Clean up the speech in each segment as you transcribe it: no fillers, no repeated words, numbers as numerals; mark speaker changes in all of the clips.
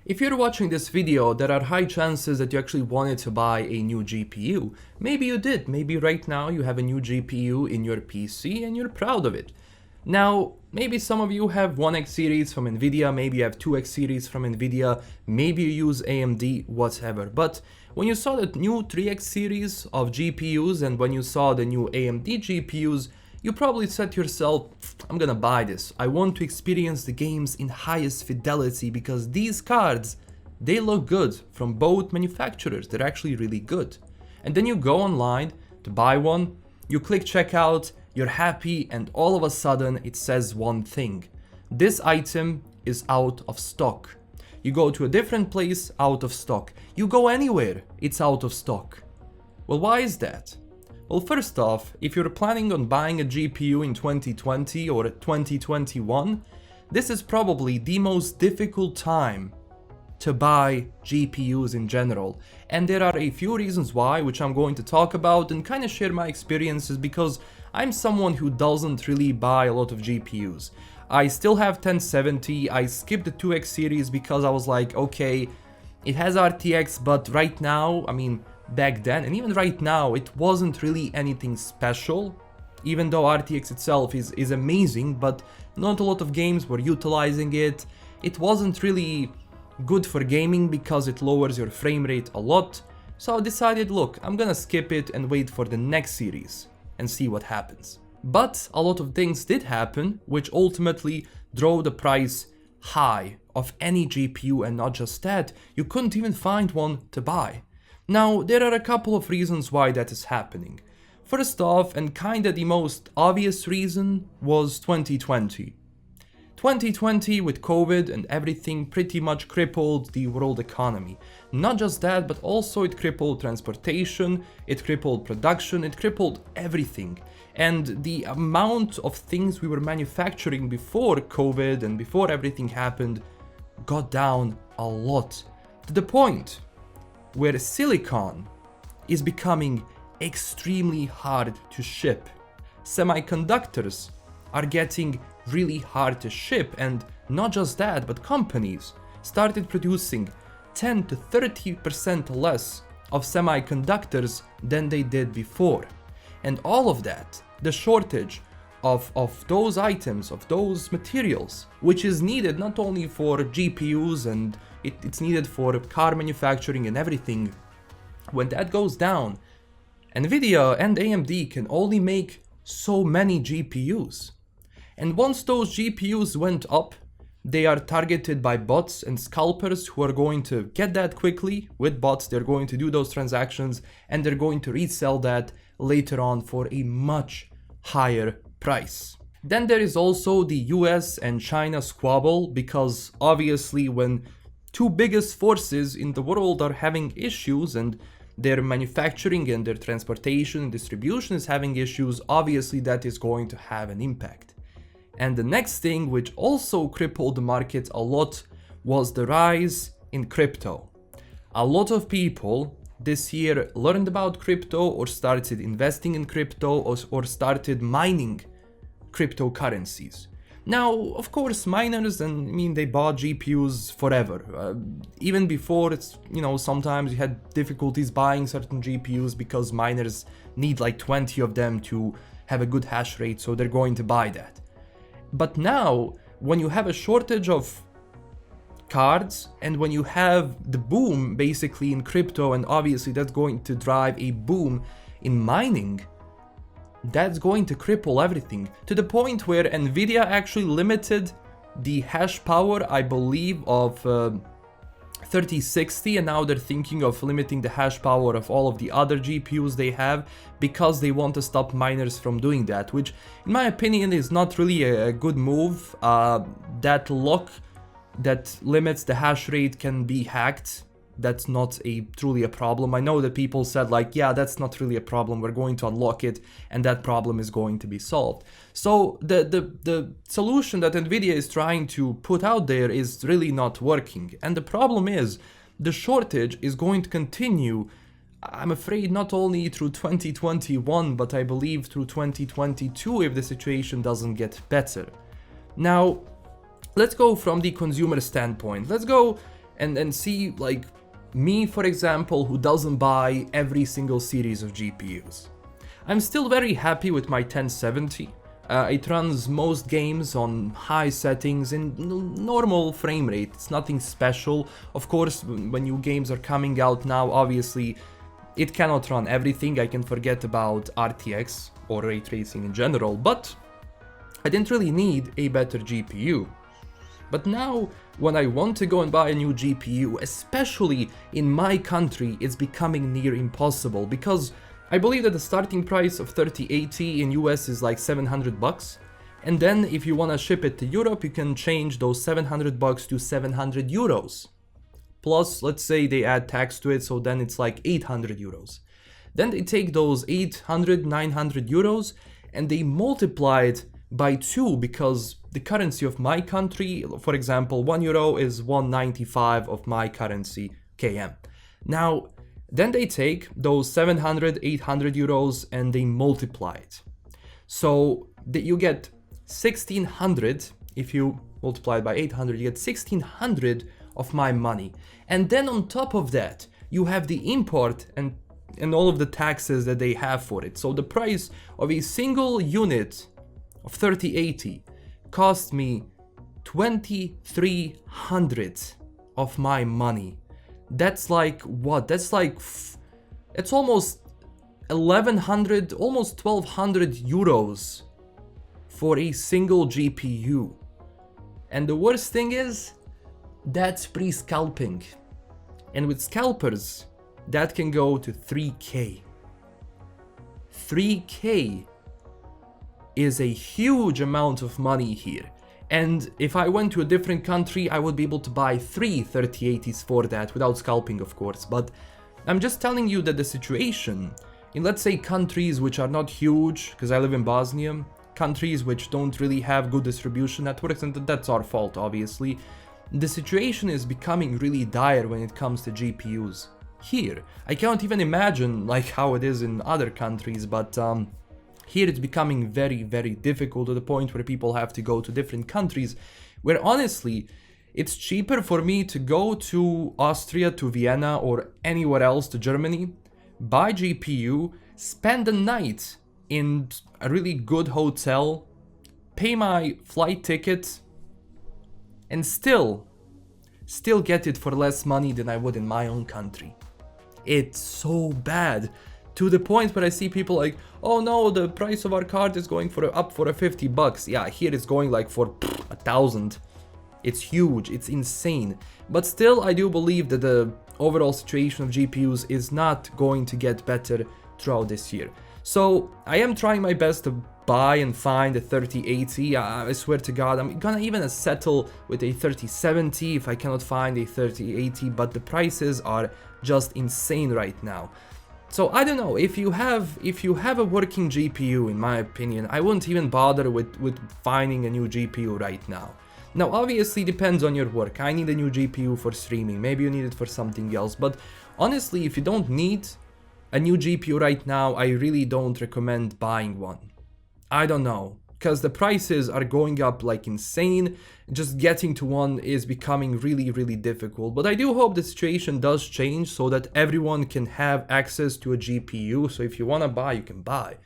Speaker 1: If you're watching this video, there are high chances that you actually wanted to buy a new GPU. Maybe you did, maybe right now you have a new GPU in your PC and you're proud of it. Now, maybe some of you have 1X series from Nvidia, maybe you have 2X series from Nvidia, maybe you use AMD, whatever. But when you saw the new 3X series of GPUs and when you saw the new AMD GPUs, you probably said to yourself, I'm gonna buy this. I want to experience the games in highest fidelity because these cards, they look good from both manufacturers. They're actually really good. And then you go online to buy one, you click checkout, you're happy, and all of a sudden it says one thing. This item is out of stock. You go to a different place, out of stock. You go anywhere, it's out of stock. Well, why is that? Well, first off, if you're planning on buying a GPU in 2020 or 2021, this is probably the most difficult time to buy GPUs in general. And there are a few reasons why, which I'm going to talk about and kind of share my experiences because I'm someone who doesn't really buy a lot of GPUs. I still have 1070, I skipped the 2X series because I was like, okay, it has RTX, but right now, back then and even right now, it wasn't really anything special. Even though RTX itself is amazing, but not a lot of games were utilizing it. It wasn't really good for gaming because it lowers your frame rate a lot. So I decided, look, I'm gonna skip it and wait for the next series and see what happens. But a lot of things did happen, which ultimately drove the price high of any GPU, and not just that, you couldn't even find one to buy. Now, there are a couple of reasons why that is happening. First off, and kinda the most obvious reason, was 2020. 2020 with COVID and everything pretty much crippled the world economy. Not just that, but also it crippled transportation, it crippled production, it crippled everything. And the amount of things we were manufacturing before COVID and before everything happened got down a lot. To the point where silicon is becoming extremely hard to ship. Semiconductors are getting really hard to ship, and not just that, but companies started producing 10 to 30% less of semiconductors than they did before. And all of that, the shortage of those items, of those materials, which is needed not only for GPUs and it's needed for car manufacturing and everything. When that goes down, Nvidia and AMD can only make so many GPUs. And once those GPUs went up, they are targeted by bots and scalpers who are going to get that quickly. With bots, they're going to do those transactions and they're going to resell that later on for a much higher price. Then there is also the US and China squabble, because obviously when two biggest forces in the world are having issues and their manufacturing and their transportation and distribution is having issues, obviously that is going to have an impact. And the next thing, which also crippled the market a lot, was the rise in crypto. A lot of people this year learned about crypto or started investing in crypto or started mining cryptocurrencies. Now, of course, miners, they bought GPUs forever. Even before, sometimes you had difficulties buying certain GPUs because miners need like 20 of them to have a good hash rate, so they're going to buy that. But now, when you have a shortage of cards and when you have the boom basically in crypto, and obviously that's going to drive a boom in mining, that's going to cripple everything, to the point where Nvidia actually limited the hash power, I believe, of 3060, and now they're thinking of limiting the hash power of all of the other GPUs they have because they want to stop miners from doing that, which in my opinion is not really a good move. That lock that limits the hash rate can be hacked. That's not truly a problem. I know that people said like, yeah, that's not really a problem, we're going to unlock it and that problem is going to be solved. So the solution that Nvidia is trying to put out there is really not working. And the problem is the shortage is going to continue, I'm afraid, not only through 2021, but I believe through 2022 if the situation doesn't get better. Now, let's go from the consumer standpoint. Let's go and see, like me for example, who doesn't buy every single series of GPUs. I'm still very happy with my 1070. It runs most games on high settings and normal frame rate. It's nothing special. Of course, when new games are coming out now, obviously it cannot run everything. I can forget about RTX or ray tracing in general, but I didn't really need a better GPU. But now, when I want to go and buy a new GPU, especially in my country, it's becoming near impossible, because I believe that the starting price of 3080 in US is like 700 bucks. And then if you want to ship it to Europe, you can change those 700 bucks to 700 euros. Plus, let's say they add tax to it, so then it's like 800 euros. Then they take those 800, 900 euros and they multiply it by 2, because the currency of my country, for example, 1 euro is 1.95 of my currency, KM. Now, then they take those 700, 800 euros and they multiply it. So that you get 1600, if you multiply it by 800, you get 1600 of my money. And then on top of that, you have the import and all of the taxes that they have for it. So the price of a single unit of 3080 cost me 2300 of my money. That's like what? That's like, it's almost 1100, almost 1200 euros for a single GPU. And the worst thing is, that's pre-scalping. And with scalpers, that can go to 3K. 3K is a huge amount of money here. And if I went to a different country, I would be able to buy 3 3080s for that, without scalping of course. But I'm just telling you that the situation in, let's say, countries which are not huge, because I live in Bosnia, countries which don't really have good distribution networks, and that's our fault obviously, the situation is becoming really dire when it comes to GPUs here. I can't even imagine like how it is in other countries, but here it's becoming very, very difficult, to the point where people have to go to different countries, where honestly, it's cheaper for me to go to Austria, to Vienna, or anywhere else, to Germany, buy GPU, spend the night in a really good hotel, pay my flight ticket, and still get it for less money than I would in my own country. It's so bad. To the point where I see people like, oh no, the price of our card is going up for a 50 bucks. Yeah, here it's going like for 1,000. It's huge, it's insane. But still, I do believe that the overall situation of GPUs is not going to get better throughout this year. So I am trying my best to buy and find a 3080. I swear to God, I'm gonna even settle with a 3070 if I cannot find a 3080, but the prices are just insane right now. So I don't know, if you have a working GPU, in my opinion, I wouldn't even bother with finding a new GPU right now. Now obviously depends on your work. I need a new GPU for streaming, maybe you need it for something else, but honestly, if you don't need a new GPU right now, I really don't recommend buying one. I don't know, because the prices are going up like insane. Just getting to one is becoming really, really difficult. But I do hope the situation does change so that everyone can have access to a GPU. So if you want to buy, you can buy.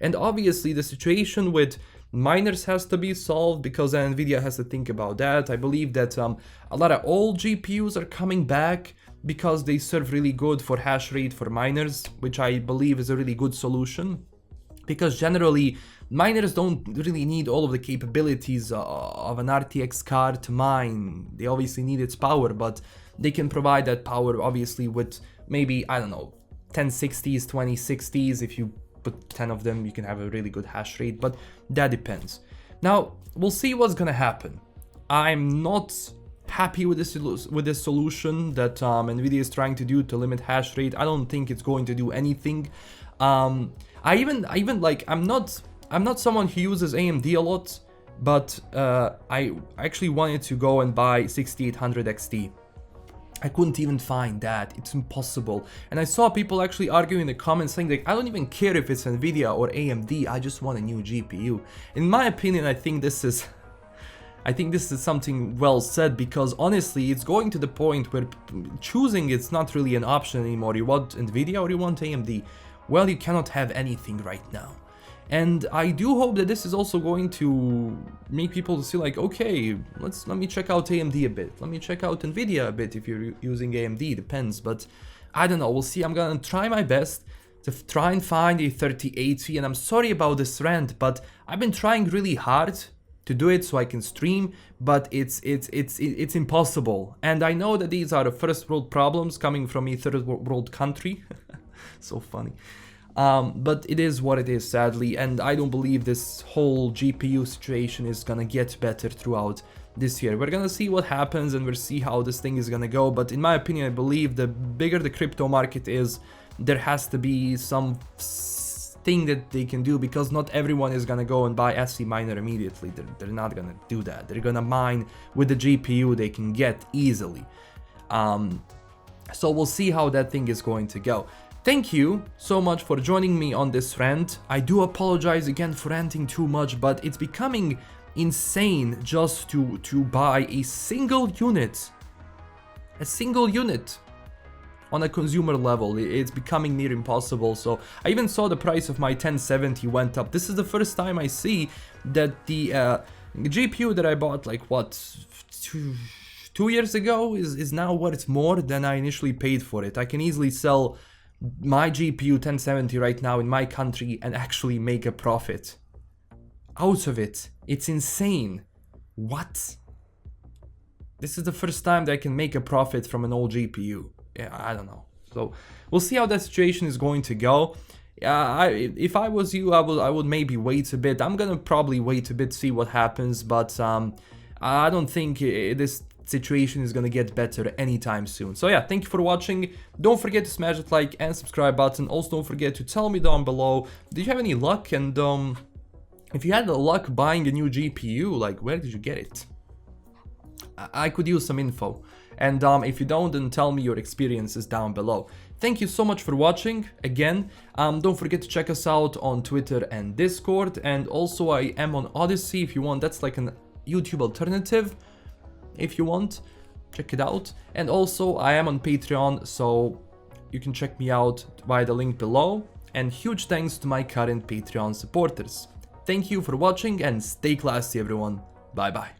Speaker 1: And obviously the situation with miners has to be solved, because Nvidia has to think about that. I believe that a lot of old GPUs are coming back because they serve really good for hash rate for miners, which I believe is a really good solution. Because generally, miners don't really need all of the capabilities of an RTX card to mine. They obviously need its power, but they can provide that power obviously with maybe, I don't know, 1060s, 2060s. If you put 10 of them, you can have a really good hash rate, but that depends. Now, we'll see what's gonna happen. I'm not happy with this solution that Nvidia is trying to do to limit hash rate. I don't think it's going to do anything. I even like, I'm not someone who uses AMD a lot, but I actually wanted to go and buy 6800 XT. I couldn't even find that. It's impossible. And I saw people actually arguing in the comments saying like, I don't even care if it's Nvidia or AMD, I just want a new GPU. In my opinion, I think this is I think this is something well said, because honestly, it's going to the point where choosing it's not really an option anymore. You want Nvidia or you want AMD? Well, you cannot have anything right now. And I do hope that this is also going to make people see like, okay, let me check out AMD a bit. Let me check out Nvidia a bit if you're using AMD, depends. But I don't know, we'll see. I'm gonna try my best to try and find a 3080, and I'm sorry about this rant, but I've been trying really hard to do it so I can stream, but it's impossible. And I know that these are first world problems coming from a third world country. So funny. But it is what it is, sadly, and I don't believe this whole GPU situation is gonna get better throughout this year. We're gonna see what happens and we'll see how this thing is gonna go, but in my opinion, I believe the bigger the crypto market is, there has to be some thing that they can do, because not everyone is gonna go and buy SC miner immediately. They're not gonna do that. They're gonna mine with the GPU they can get easily. So we'll see how that thing is going to go. Thank you so much for joining me on this rant. I do apologize again for ranting too much, but it's becoming insane just to buy a single unit. A single unit on a consumer level. It's becoming near impossible. So I even saw the price of my 1070 went up. This is the first time I see that the GPU that I bought like what, two years ago is now worth more than I initially paid for it. I can easily sell my GPU 1070 right now in my country and actually make a profit out of it. It's insane. What? This is the first time that I can make a profit from an old GPU. Yeah, I don't know. So we'll see how that situation is going to go. If I was you, I would maybe wait a bit. I'm gonna probably wait a bit, see what happens, but I don't think this situation is gonna get better anytime soon. So yeah, thank you for watching. Don't forget to smash that like and subscribe button. Also, don't forget to tell me down below, did you have any luck? And if you had the luck buying a new GPU, like where did you get it? I could use some info. And if you don't, then tell me your experiences down below. Thank you so much for watching. Again, don't forget to check us out on Twitter and Discord. And also I am on Odyssey if you want. That's like an YouTube alternative. If you want, check it out. And also I am on Patreon, so you can check me out via the link below. And huge thanks to my current Patreon supporters. Thank you for watching and stay classy, everyone. Bye bye.